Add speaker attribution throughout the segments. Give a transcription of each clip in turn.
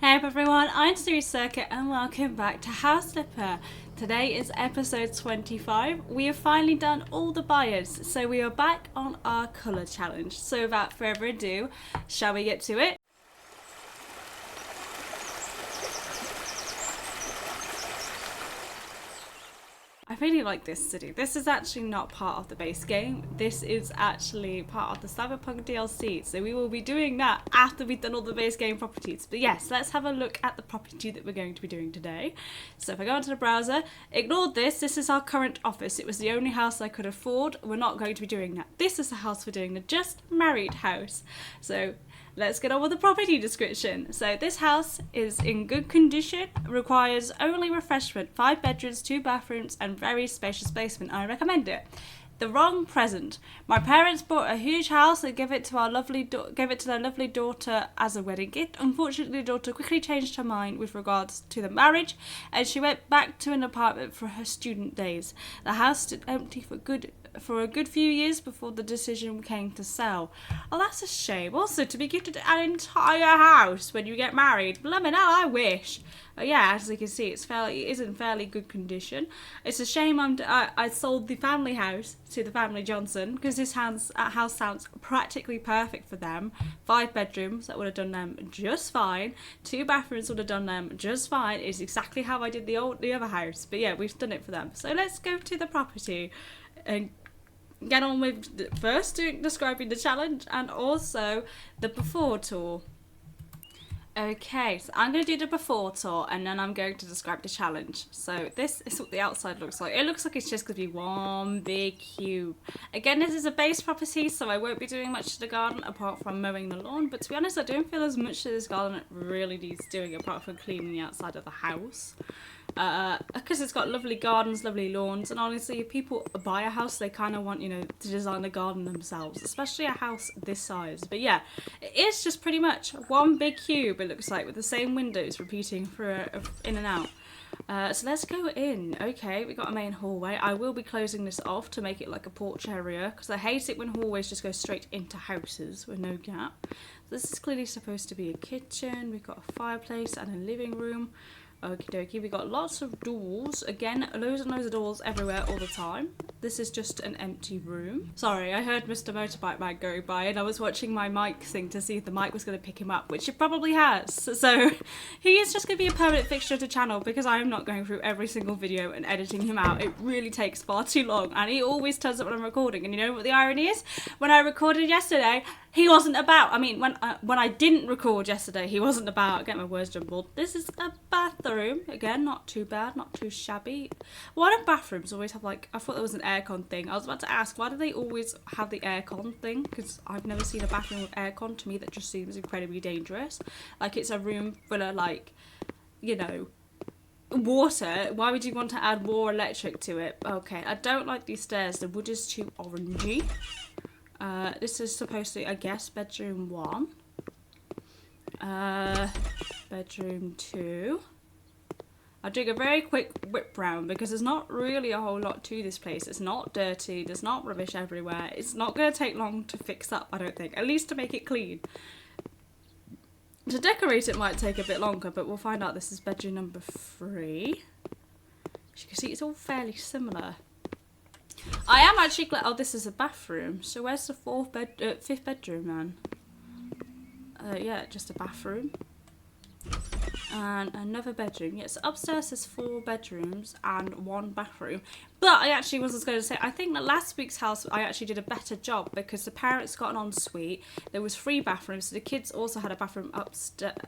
Speaker 1: Hey up everyone, I'm Sue Circuit and welcome back to House Flipper. Today is episode 25. We have finally done all the buyers, so we are back on our colour challenge. So without further ado, shall we get to it? I really like this city. This is actually not part of the base game. This is actually part of the Cyberpunk DLC. So we will be doing that after we've done all the base game properties. But yes, let's have a look at the property that we're going to be doing today. So if I go into the browser, ignore this. This is our current office. It was the only house I could afford. We're not going to be doing that. This is the house we're doing, the just married house. So let's get on with the property description. So this house is in good condition, requires only refreshment, 5 bedrooms, 2 bathrooms and very spacious basement. I recommend it. The wrong present. My parents bought a huge house and gave it to their lovely daughter as a wedding gift. Unfortunately, the daughter quickly changed her mind with regards to the marriage and she went back to an apartment for her student days. The house stood empty for a good few years before the decision came to sell. Oh, that's a shame. Also, to be gifted an entire house when you get married. Blimey, now I wish. But yeah, as you can see, it is in fairly good condition. It's a shame I sold the family house to the family Johnson because this house sounds practically perfect for them. 5 bedrooms, that would have done them just fine. 2 bathrooms would have done them just fine. It's exactly how I did the other house. But yeah, we've done it for them. So let's go to the property and get on with first describing the challenge and also the before tour. Okay, so I'm going to do the before tour and then I'm going to describe the challenge. So this is what the outside looks like. It looks like it's just going to be one big cube. Again, this is a base property, so I won't be doing much to the garden apart from mowing the lawn. But to be honest, I don't feel as much to this garden it really needs doing apart from cleaning the outside of the house. Because it's got lovely gardens, lovely lawns, and honestly, if people buy a house, they kind of want, you know, to design the garden themselves, especially a house this size. But yeah, it is just pretty much one big cube, it looks like, with the same windows repeating for in and out. So let's go in. Okay, we got a main hallway. I will be closing this off to make it like a porch area, because I hate it when hallways just go straight into houses with no gap. So this is clearly supposed to be a kitchen. We've got a fireplace and a living room. Okie dokie, we got lots of doors. Again, loads and loads of doors everywhere all the time. This is just an empty room. Sorry, I heard Mr. Motorbike Man go by and I was watching my mic thing to see if the mic was going to pick him up, which it probably has. So he is just going to be a permanent fixture to the channel because I am not going through every single video and editing him out. It really takes far too long and he always turns up when I'm recording. And you know what the irony is? When I recorded yesterday, he wasn't about. I mean, when I didn't record yesterday, he wasn't about. Get my words jumbled. This is a bathroom. Again, not too bad, not too shabby. Why do bathrooms always have, like, I thought there was an aircon thing. I was about to ask, why do they always have the aircon thing? Because I've never seen a bathroom with aircon. To me, that just seems incredibly dangerous. Like, it's a room full of, like, you know, water. Why would you want to add more electric to it? Okay, I don't like these stairs. The wood is too orangey. This is supposed to be, I guess, bedroom 1. Bedroom 2. I'll do a very quick whip round because there's not really a whole lot to this place. It's not dirty, there's not rubbish everywhere. It's not going to take long to fix up, I don't think. At least to make it clean. To decorate it might take a bit longer, but we'll find out. This is bedroom number 3. As you can see, it's all fairly similar. I am actually glad. Oh, this is a bathroom. So where's the 5th bedroom then? Yeah, just a bathroom. And another bedroom. Yes, upstairs is 4 bedrooms and 1 bathroom. But I actually was going to say, I think that last week's house I actually did a better job because the parents got an ensuite. There was 3 bathrooms, so the kids also had a bathroom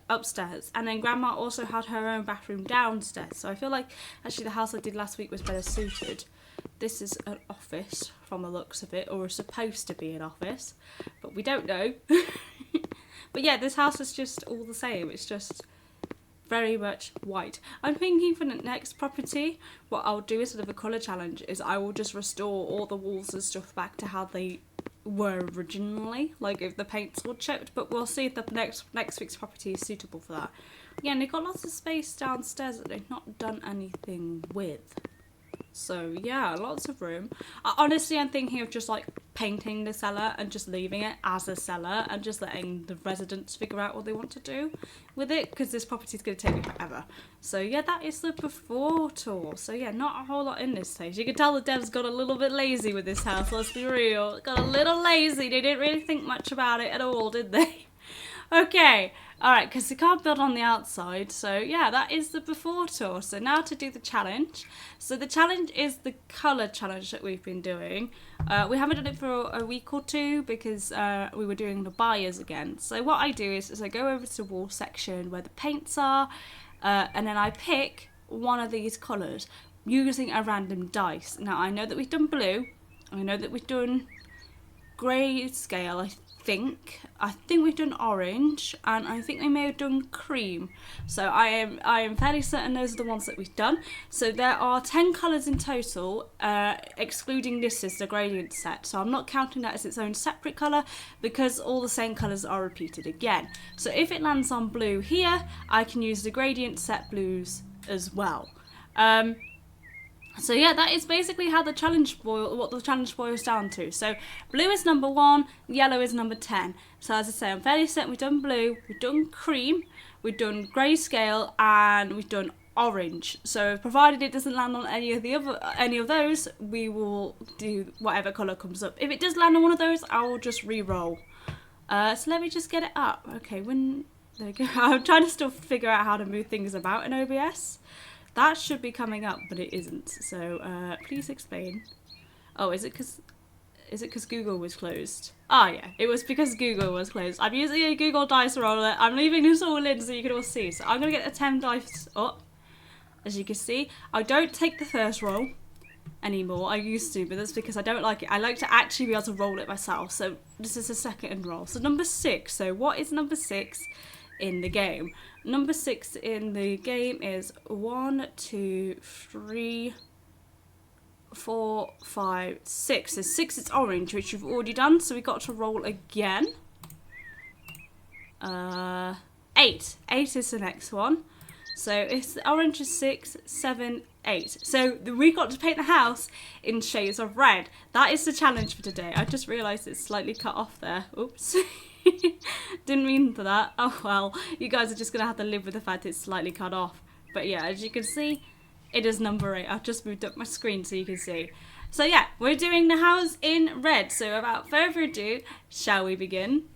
Speaker 1: upstairs, and then Grandma also had her own bathroom downstairs. So I feel like actually the house I did last week was better suited. This is an office from the looks of it, or supposed to be an office, but we don't know. But yeah, this house is just all the same. It's just very much white. I'm thinking for the next property, what I'll do instead of a colour challenge is I will just restore all the walls and stuff back to how they were originally, like if the paint's all chipped, but we'll see if the next week's property is suitable for that. Again, they've got lots of space downstairs that they've not done anything with. So yeah, lots of room. Honestly, I'm thinking of just like painting the cellar and just leaving it as a cellar and just letting the residents figure out what they want to do with it, because this property is going to take me forever. So yeah, that is the before tour. So yeah, not a whole lot in this stage. You can tell the devs got a little bit lazy with this house, let's be real. Got a little lazy. They didn't really think much about it at all, did they? Okay, alright, because they can't build on the outside, so yeah, that is the before tour. So now to do the challenge. So the challenge is the colour challenge that we've been doing. We haven't done it for a week or two because we were doing the buyers again. So what I do is I go over to the wall section where the paints are, and then I pick one of these colours using a random dice. Now I know that we've done blue, I know that we've done grey scale, I think we've done orange, and I think we may have done cream. So I am fairly certain those are the ones that we've done. So there are 10 colours in total, excluding this is the gradient set. So I'm not counting that as its own separate colour because all the same colours are repeated again. So if it lands on blue here, I can use the gradient set blues as well. So yeah, that is basically how the challenge what the challenge boils down to. So blue is number 1, yellow is number 10. So as I say, I'm fairly certain we've done blue, we've done cream, we've done grayscale, and we've done orange. So provided it doesn't land on any of those, we will do whatever colour comes up. If it does land on one of those, I will just re-roll. So let me just get it up. Okay, there we go. I'm trying to still figure out how to move things about in OBS. That should be coming up, but it isn't. So please explain. Oh, is it because Google was closed? Oh yeah, it was because Google was closed. I'm using a Google dice roller. I'm leaving this all in so you can all see. So I'm going to get the 10 dice up. As you can see, I don't take the first roll anymore. I used to, but that's because I don't like it. I like to actually be able to roll it myself. So this is the second roll. So number 6. So what is number 6 in the game? Number 6 in the game is 1, 2, 3, 4, 5, 6. So 6 is orange, which you've already done, so we got to roll again. 8. 8 is the next one. So it's the orange is 6, 7, 8. So we got to paint the house in shades of red. That is the challenge for today. I just realised it's slightly cut off there. Oops. Didn't mean for that. Oh well, you guys are just going to have to live with the fact it's slightly cut off. But yeah, as you can see, it is number 8. I've just moved up my screen so you can see. So yeah, we're doing the house in red. So without further ado, shall we begin?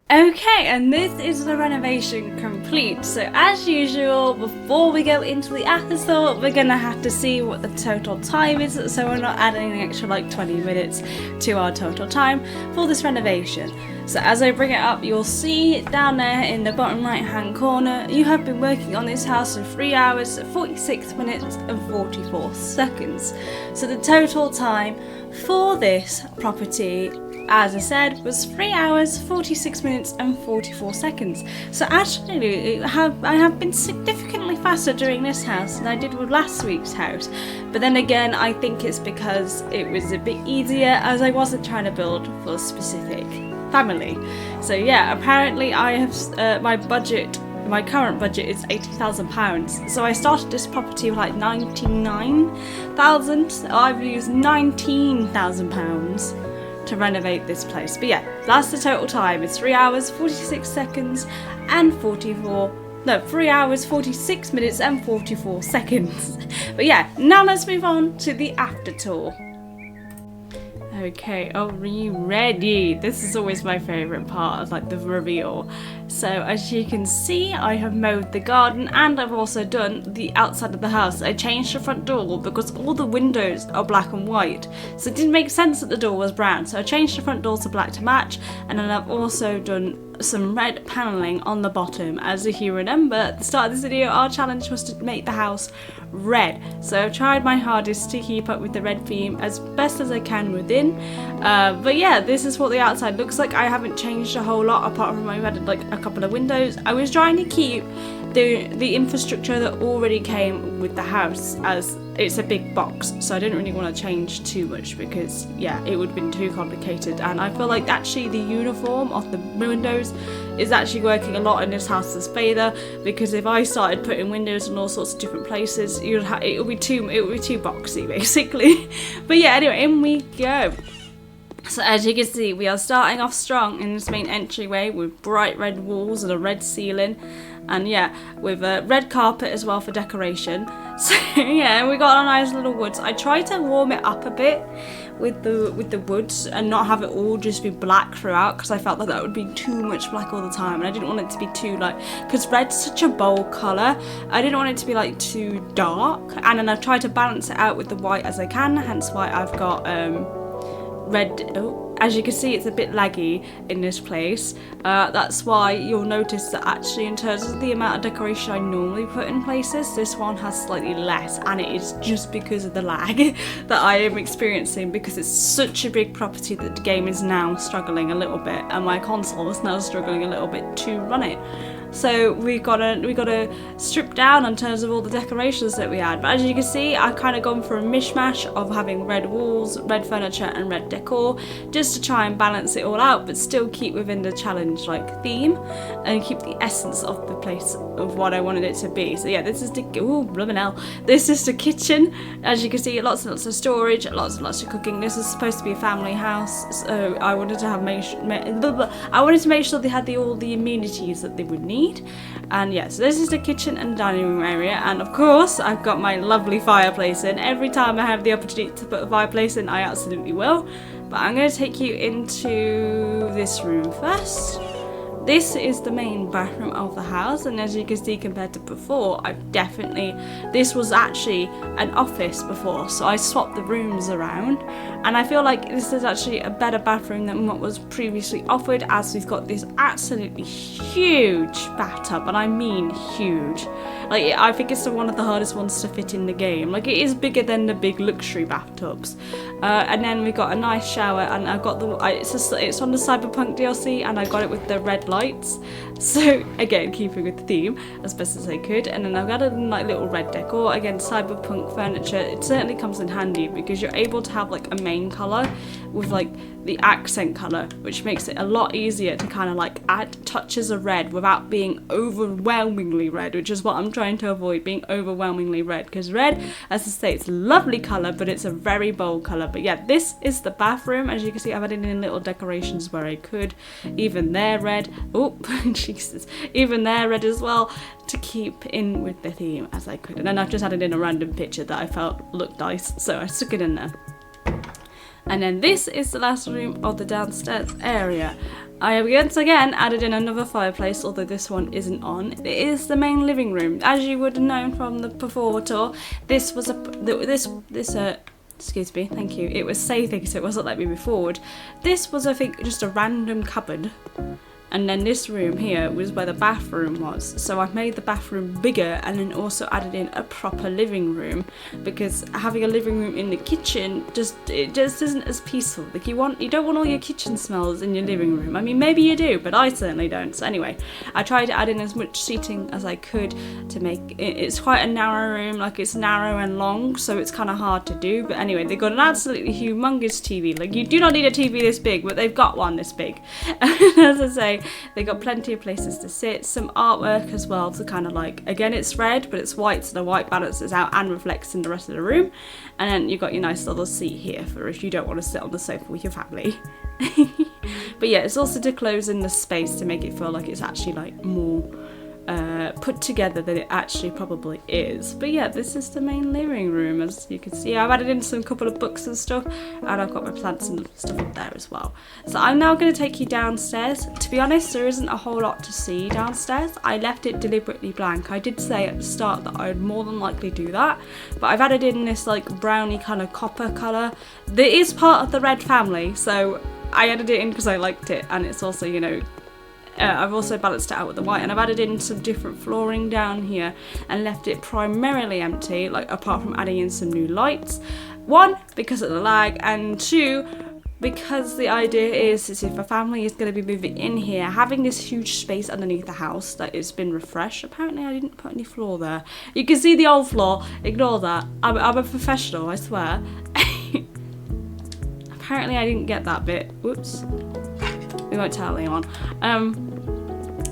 Speaker 1: Okay, and this is the renovation complete. So as usual, before we go into the afterthought, we're gonna have to see what the total time is, so we're not adding an extra like 20 minutes to our total time for this renovation. So as I bring it up, you'll see down there in the bottom right hand corner, you have been working on this house for 3 hours, 46 minutes and 44 seconds. So the total time for this property, as I said, was 3 hours, 46 minutes and 44 seconds. So actually I have been significantly faster doing this house than I did with last week's house. But then again, I think it's because it was a bit easier, as I wasn't trying to build for a specific family. So yeah, apparently I have my current budget is £80,000. So I started this property with like 99,000. I've used £19,000 to renovate this place. But yeah, that's the total time. It's 3 hours, 46 seconds and 3 hours, 46 minutes and 44 seconds. But yeah, now let's move on to the after tour. Okay, are you ready? This is always my favourite part of like the reveal. So as you can see, I have mowed the garden and I've also done the outside of the house. I changed the front door because all the windows are black and white, so it didn't make sense that the door was brown. So I changed the front door to black to match, and then I've also done some red paneling on the bottom. As if you remember at the start of this video, our challenge was to make the house red, so I've tried my hardest to keep up with the red theme as best as I can within, but yeah, this is what the outside looks like. I haven't changed a whole lot apart from I've added like a couple of windows. I was trying to keep the infrastructure that already came with the house, as it's a big box, so I didn't really want to change too much because yeah, it would have been too complicated. And I feel like actually the uniform of the windows is actually working a lot in this house's favour, because if I started putting windows in all sorts of different places, it would be too boxy basically. But yeah, anyway, in we go. So as you can see, we are starting off strong in this main entryway with bright red walls and a red ceiling, and yeah, with a red carpet as well for decoration. So yeah, we got a nice little woods. I tried to warm it up a bit with the woods and not have it all just be black throughout, because I felt that would be too much black all the time, and I didn't want it to be too like, because red's such a bold colour, I didn't want it to be like too dark. And then I've tried to balance it out with the white as I can, hence why I've got red. Oh, as you can see, it's a bit laggy in this place. That's why you'll notice that actually in terms of the amount of decoration I normally put in places, this one has slightly less, and it is just because of the lag that I am experiencing, because it's such a big property that the game is now struggling a little bit, and my console is now struggling a little bit to run it. So we gotta strip down in terms of all the decorations that we had. But as you can see, I've kind of gone for a mishmash of having red walls, red furniture and red decor, just to try and balance it all out, but still keep within the challenge like theme and keep the essence of the place of what I wanted it to be. So yeah, this is the this is the kitchen. As you can see, lots and lots of storage, lots and lots of cooking. This is supposed to be a family house, so I wanted to have make sure they had all the amenities that they would need. And yeah, so this is the kitchen and dining room area, and of course I've got my lovely fireplace in. Every time I have the opportunity to put a fireplace in, I absolutely will. But I'm going to take you into this room first. This is the main bathroom of the house, and as you can see, compared to before, this was actually an office before, so I swapped the rooms around, and I feel like this is actually a better bathroom than what was previously offered, as we've got this absolutely huge bathtub, and I mean huge. Like, I think it's one of the hardest ones to fit in the game. Like, it is bigger than the big luxury bathtubs. And then we got a nice shower, and I've got it's on the Cyberpunk DLC, and I got it with the red lights. So again, keeping with the theme as best as I could. And then I've got a like little red decor. Again, Cyberpunk furniture. It certainly comes in handy because you're able to have like a main color with like the accent color, which makes it a lot easier to kind of like add touches of red without being overwhelmingly red, which is what I'm trying to avoid, being overwhelmingly red, because red, as I say, it's a lovely color, but it's a very bold color. But yeah, this is the bathroom. As you can see, I've added in little decorations where I could, even there red, oh Jesus, even there red as well, to keep in with the theme as I could. And then I've just added in a random picture that I felt looked nice, so I stuck it in there. And then this is the last room of the downstairs area. I have once again added in another fireplace, although this one isn't on. It is the main living room. As you would have known from the before tour, this was excuse me, thank you. It was Slothy, so it wasn't letting me move forward. This was, I think, just a random cupboard. And then this room here was where the bathroom was. So I've made the bathroom bigger and then also added in a proper living room, because having a living room in the kitchen it just isn't as peaceful. Like you don't want all your kitchen smells in your living room. I mean, maybe you do, but I certainly don't. So anyway, I tried to add in as much seating as I could to make it's quite a narrow room, like it's narrow and long, so it's kind of hard to do. But anyway, they've got an absolutely humongous TV. Like, you do not need a TV this big, but they've got one this big. As I say, they got plenty of places to sit, some artwork as well to kind of like, again, it's red but it's white, so the white balances out and reflects in the rest of the room. And then you've got your nice little seat here for if you don't want to sit on the sofa with your family. But yeah, it's also to close in the space to make it feel like it's actually like more put together than it actually probably is. But yeah, this is the main living room. As you can see, I've added in some couple of books and stuff, and I've got my plants and stuff up there as well. So I'm now going to take you downstairs. To be honest, there isn't a whole lot to see downstairs. I left it deliberately blank. I did say at the start that I would more than likely do that, but I've added in this like brownie kind of copper colour that is part of the red family, so I added it in because I liked it, and it's also, you know, I've also balanced it out with the white, and I've added in some different flooring down here and left it primarily empty, like apart from adding in some new lights. One, because of the lag, and two, because the idea is if a family is going to be moving in here, having this huge space underneath the house that has been refreshed. Apparently I didn't put any floor there. You can see the old floor, ignore that. I'm a professional, I swear. Apparently I didn't get that bit. Whoops. We won't tell anyone.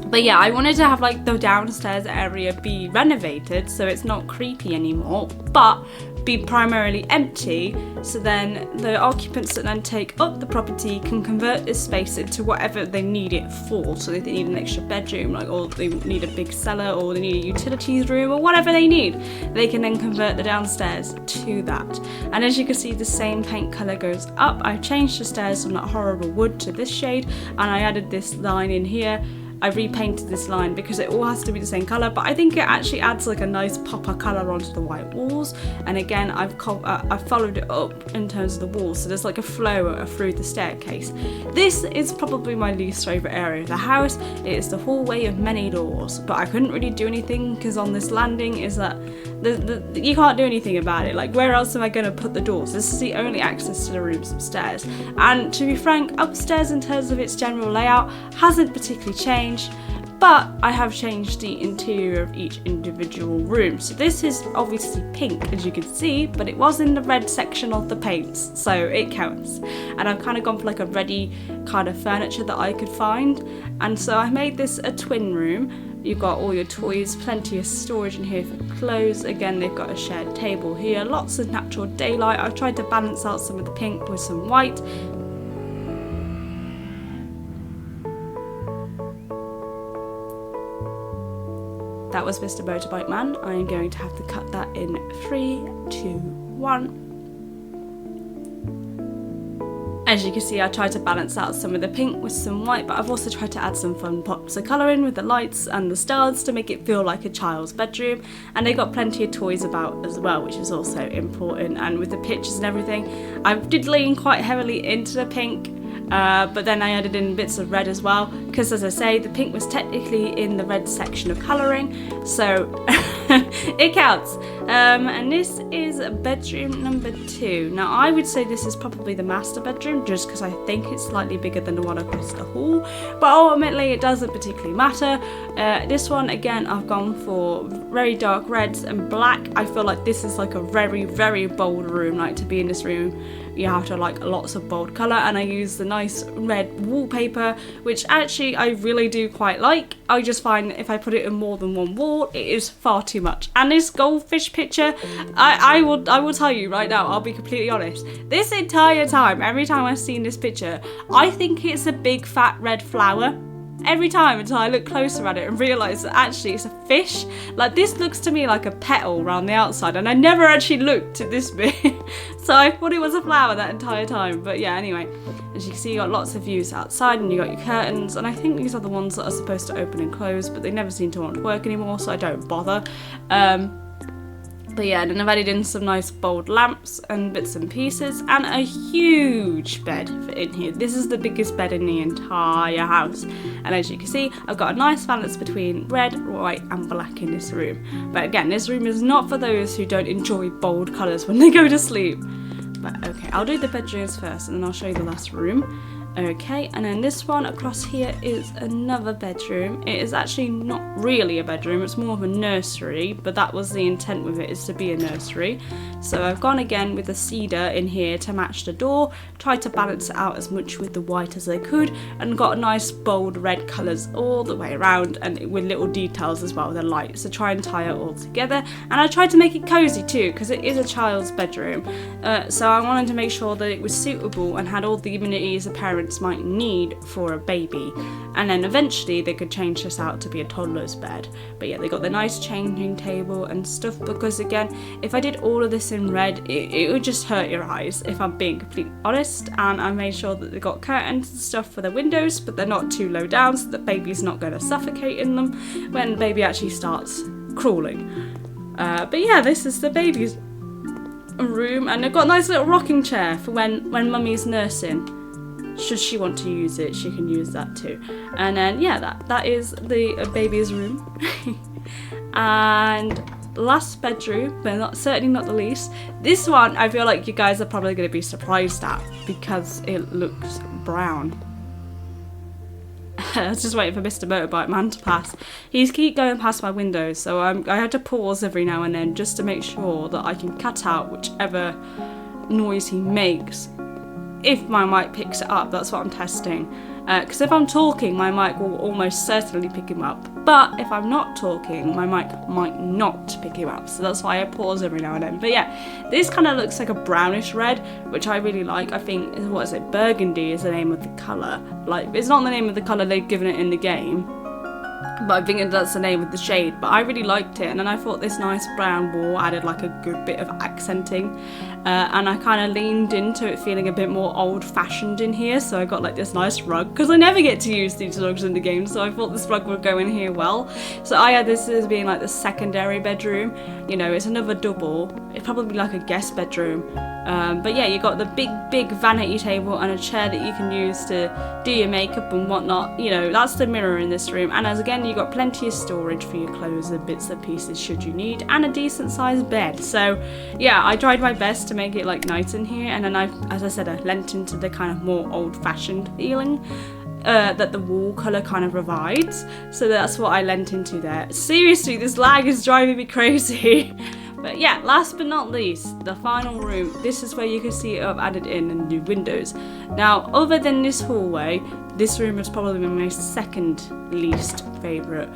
Speaker 1: But yeah, I wanted to have like the downstairs area be renovated so it's not creepy anymore, but be primarily empty, so then the occupants that then take up the property can convert this space into whatever they need it for. So if they need an extra bedroom, like, or they need a big cellar, or they need a utilities room, or whatever they need, they can then convert the downstairs to that. And as you can see, the same paint colour goes up. I've changed the stairs from that horrible wood to this shade, and I added this line in here. I repainted this line because it all has to be the same colour, but I think it actually adds like a nice popper colour onto the white walls. And again, I've followed it up in terms of the walls, so there's like a flow through the staircase. This is probably my least favourite area of the house. It is the hallway of many doors, but I couldn't really do anything because on this landing is that you can't do anything about it. Like, where else am I going to put the doors? This is the only access to the rooms upstairs. And to be frank, upstairs in terms of its general layout hasn't particularly changed, but I have changed the interior of each individual room. So this is obviously pink, as you can see, but it was in the red section of the paints, so it counts. And I've kind of gone for like a ready kind of furniture that I could find, and so I made this a twin room. You've got all your toys, plenty of storage in here for clothes. Again, they've got a shared table here, lots of natural daylight. I've tried to balance out some of the pink with some white. That was Mr. Motorbike Man. I am going to have to cut that in 3, 2, 1. As you can see, I tried to balance out some of the pink with some white, but I've also tried to add some fun pops of colour in with the lights and the stars to make it feel like a child's bedroom. And they got plenty of toys about as well, which is also important. And with the pictures and everything, I did lean quite heavily into the pink. But then I added in bits of red as well, because as I say, the pink was technically in the red section of colouring, so it counts. And this is bedroom number 2. Now I would say this is probably the master bedroom, just because I think it's slightly bigger than the one across the hall, but ultimately it doesn't particularly matter. This one, again, I've gone for very dark reds and black. I feel like this is like a very, very bold room. Like, to be in this room, you have to like lots of bold colour, and I use the nice red wallpaper, which actually I really do quite like. I just find if I put it in more than one wall, it is far too much. And this goldfish picture, I will tell you right now, I'll be completely honest, this entire time, every time I've seen this picture, I think it's a big fat red flower. Every time, until I look closer at it and realise that actually it's a fish. Like, this looks to me like a petal around the outside, and I never actually looked at this bit. So I thought it was a flower that entire time. But yeah, anyway, as you can see, you got lots of views outside, and you got your curtains, and I think these are the ones that are supposed to open and close, but they never seem to want to work anymore, so I don't bother. But yeah, and then I've added in some nice bold lamps and bits and pieces, and a huge bed in here. This is the biggest bed in the entire house. And as you can see, I've got a nice balance between red, white and black in this room. But again, this room is not for those who don't enjoy bold colours when they go to sleep. But okay, I'll do the bedrooms first and then I'll show you the last room. Okay, and then this one across here is another bedroom. It is actually not really a bedroom, it's more of a nursery, but that was the intent with it, is to be a nursery. So I've gone again with the cedar in here to match the door, tried to balance it out as much with the white as I could, and got nice bold red colours all the way around, and with little details as well, the lights, to try and tie it all together. And I tried to make it cosy too, because it is a child's bedroom. So I wanted to make sure that it was suitable and had all the amenities a parent might need for a baby, and then eventually they could change this out to be a toddler's bed. But yeah, they got the nice changing table and stuff, because again, if I did all of this in red, it would just hurt your eyes, if I'm being completely honest. And I made sure that they got curtains and stuff for the windows, but they're not too low down so that baby's not going to suffocate in them when baby actually starts crawling. But yeah, this is the baby's room, and they've got a nice little rocking chair for when mummy's nursing. should she want to use it, she can use that too. And then yeah, that is the baby's room. And last bedroom, but certainly not the least, this one I feel like you guys are probably going to be surprised at because it looks brown. I was just waiting for Mr. Motorbike Man to pass. He's keep going past my window, so I had to pause every now and then just to make sure that I can cut out whichever noise he makes. If my mic picks it up, that's what I'm testing. Because if I'm talking, my mic will almost certainly pick him up. But if I'm not talking, my mic might not pick him up. So that's why I pause every now and then. But yeah, this kind of looks like a brownish red, which I really like. I think, what is it? Burgundy is the name of the colour. Like, it's not the name of the colour they've given it in the game, but I think that's the name of the shade. But I really liked it, and then I thought this nice brown wall added like a good bit of accenting, and I kind of leaned into it feeling a bit more old-fashioned in here, so I got like this nice rug, because I never get to use these rugs in the game, so I thought this rug would go in here well. So I had this as being like the secondary bedroom. You know, it's another double, it's probably like a guest bedroom, but yeah, you got the big vanity table and a chair that you can use to do your makeup and whatnot. You know, that's the mirror in this room, and as again, you got plenty of storage for your clothes and bits and pieces should you need, and a decent sized bed. So yeah, I tried my best to make it like nice in here, and then as I said, I lent into the kind of more old-fashioned feeling that the wall colour kind of provides. So that's what I lent into there. Seriously, this lag is driving me crazy. But yeah, last but not least, the final room. This is where you can see I've added in and new windows. Now, other than this hallway, this room has probably been my second least favourite,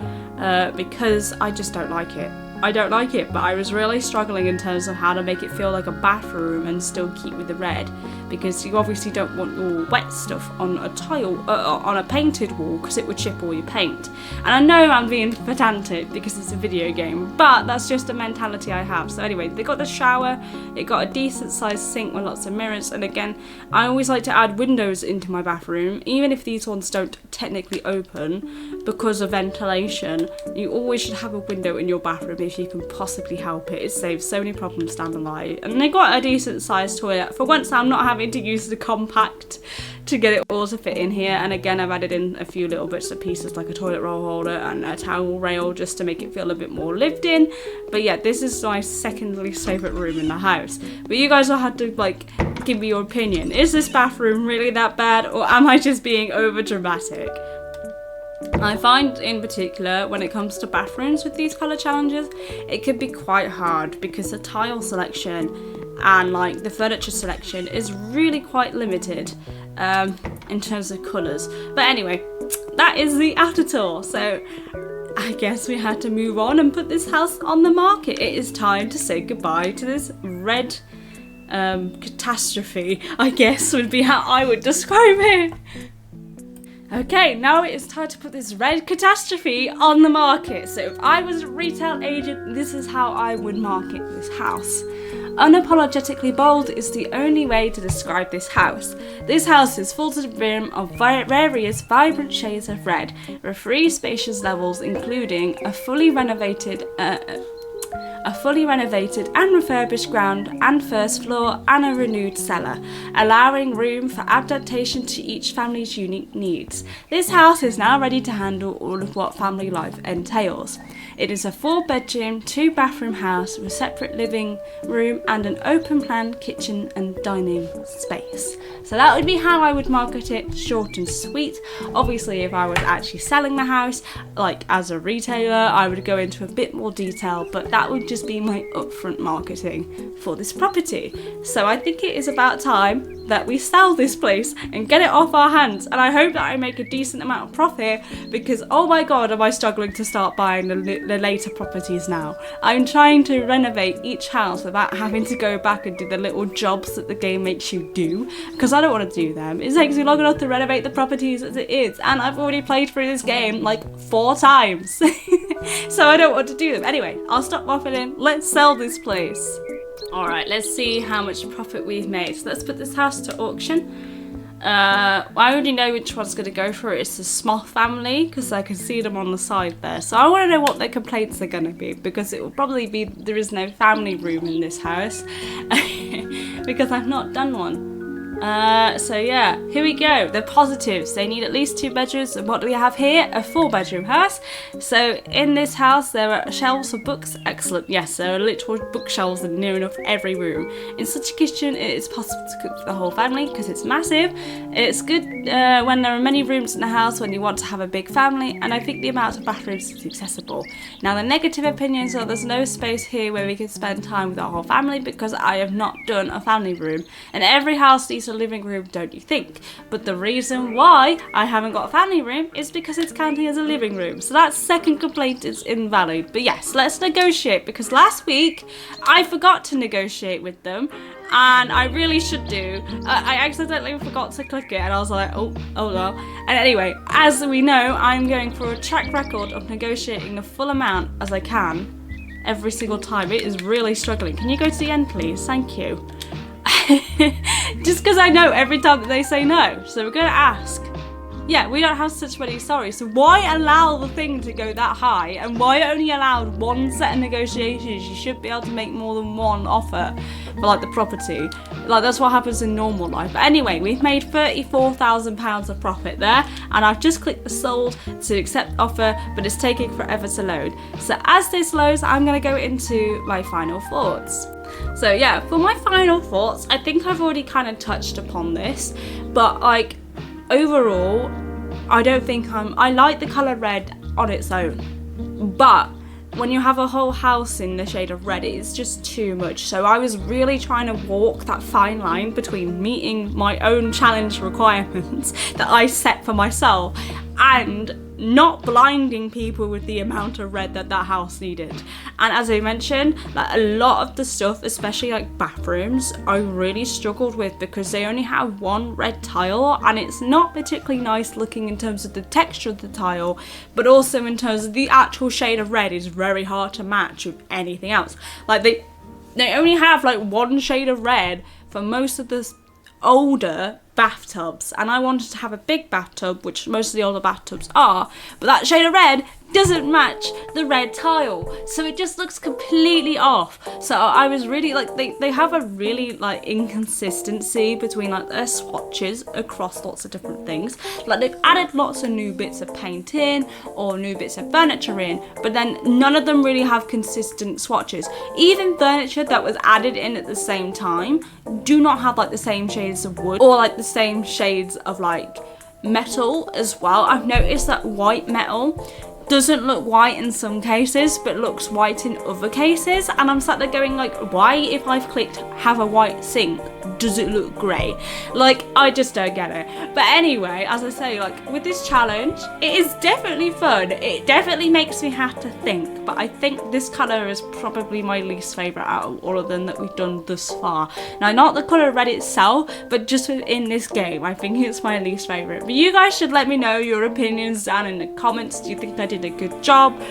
Speaker 1: because I just don't like it. I don't like it, but I was really struggling in terms of how to make it feel like a bathroom and still keep with the red, because you obviously don't want your wet stuff on a tile, on a painted wall, because it would chip all your paint. And I know I'm being pedantic because it's a video game, but that's just a mentality I have. So anyway, they got the shower, it got a decent sized sink with lots of mirrors, and again, I always like to add windows into my bathroom, even if these ones don't technically open because of ventilation. You always should have a window in your bathroom if you can possibly help it. It saves so many problems down the line. And they got a decent sized toilet. For once, I'm not having to use the compact to get it all to fit in here. And again, I've added in a few little bits and pieces like a toilet roll holder and a towel rail just to make it feel a bit more lived in. But yeah, this is my second least favourite room in the house. But you guys will have to like give me your opinion. Is this bathroom really that bad, or am I just being over dramatic? I find in particular when it comes to bathrooms with these colour challenges, it can be quite hard because the tile selection and like the furniture selection is really quite limited in terms of colours. But anyway, that is the outer tour. So I guess we had to move on and put this house on the market. It is time to say goodbye to this red catastrophe, I guess would be how I would describe it. Okay, now it is time to put this red catastrophe on the market. So if I was a retail agent, this is how I would market this house. Unapologetically bold is the only way to describe this house. This house is full to the brim of various vibrant shades of red, with 3 spacious levels including a fully renovated and refurbished ground and first floor and a renewed cellar, allowing room for adaptation to each family's unique needs. This house is now ready to handle all of what family life entails. It is a 4-bedroom, 2-bathroom house with separate living room and an open plan kitchen and dining space. So that would be how I would market it, short and sweet. Obviously, if I was actually selling the house, like as a retailer, I would go into a bit more detail, but that would just be my upfront marketing for this property. So I think it is about time that we sell this place and get it off our hands, and I hope that I make a decent amount of profit, because oh my god, am I struggling to start buying the later properties now. I'm trying to renovate each house without having to go back and do the little jobs that the game makes you do, because I don't want to do them. It takes me long enough to renovate the properties as it is, and I've already played through this game like 4 times. So I don't want to do them. Anyway, I'll stop waffling. Let's sell this place. Alright, let's see how much profit we've made. So let's put this house to auction. I already know which one's going to go for it. It's the Sloth family, because I can see them on the side there. So I want to know what their complaints are going to be, because it will probably be there is no family room in this house, because I've not done one. So yeah, here we go. The positives. They need at least 2 bedrooms. And what do we have here? A 4-bedroom house. So in this house, there are shelves of books. Excellent. Yes, there are literal bookshelves in near enough every room. In such a kitchen, it is possible to cook for the whole family because it's massive. It's good when there are many rooms in the house when you want to have a big family. And I think the amount of bathrooms is accessible. Now the negative opinions are there's no space here where we can spend time with our whole family because I have not done a family room. And every house needs a living room, don't you think? But the reason why I haven't got a family room is because it's counting as a living room. So that second complaint is invalid. But yes, let's negotiate because last week I forgot to negotiate with them. And I really should do. I accidentally forgot to click it and I was like, oh well. And anyway, as we know, I'm going for a track record of negotiating the full amount as I can every single time. It is really struggling. Can you go to the end, please? Thank you. Just because I know every time that they say no. So we're going to ask. Yeah, we don't have such many sorry. So why allow the thing to go that high? And why only allowed 1 set of negotiations? You should be able to make more than 1 offer for like the property. Like that's what happens in normal life. But anyway, we've made £34,000 of profit there. And I've just clicked the sold to accept offer, but it's taking forever to load. So as this loads, I'm going to go into my final thoughts. So yeah, for my final thoughts, I think I've already kind of touched upon this, but like overall, I don't think I like the colour red on its own, but when you have a whole house in the shade of red, it's just too much. So I was really trying to walk that fine line between meeting my own challenge requirements that I set for myself and not blinding people with the amount of red that house needed. And as I mentioned, like a lot of the stuff, especially like bathrooms, I really struggled with because they only have 1 red tile and it's not particularly nice looking in terms of the texture of the tile, but also in terms of the actual shade of red is very hard to match with anything else. Like they only have like 1 shade of red for most of the older bathtubs, and I wanted to have a big bathtub, which most of the older bathtubs are, but that shade of red doesn't match the red tile, so it just looks completely off. So I was really like, they have a really like inconsistency between like their swatches across lots of different things. Like they've added lots of new bits of paint in or new bits of furniture in, but then none of them really have consistent swatches. Even furniture that was added in at the same time do not have like the same shades of wood or like the same shades of like metal as well. I've noticed that white metal doesn't look white in some cases but looks white in other cases, and I'm sat there going like, why if I've clicked have a white sink does it look grey? Like I just don't get it. But anyway, as I say, like with this challenge, it is definitely fun. It definitely makes me have to think, but I think this colour is probably my least favourite out of all of them that we've done thus far. Now not the colour red itself, but just within this game, I think it's my least favourite. But you guys should let me know your opinions down in the comments. Do you think I did a good job?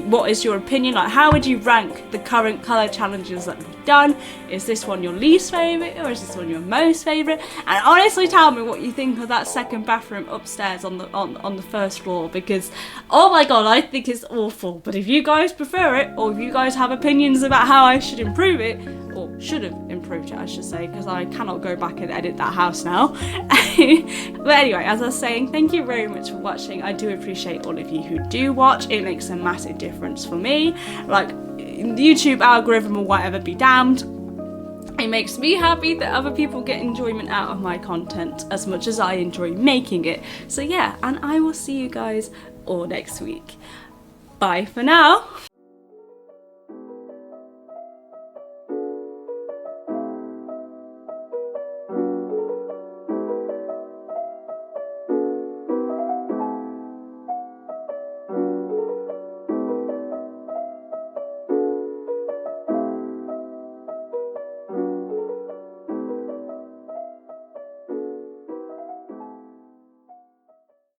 Speaker 1: What is your opinion? Like how would you rank the current colour challenges that we've done? Is this one your least favourite or is this one your most favourite? And honestly tell me what you think of that second bathroom upstairs on the first floor, because oh my god, I think it's awful. But if you guys prefer it, or if you guys have opinions about how I should improve it, or should have improved it I should say, because I cannot go back and edit that house now. But anyway, as I was saying, thank you very much for watching. I do appreciate all of you who do watch. It makes a massive difference for me. Like the YouTube algorithm or whatever be damned, it makes me happy that other people get enjoyment out of my content as much as I enjoy making it. So yeah, and I will see you guys all next week. Bye for now.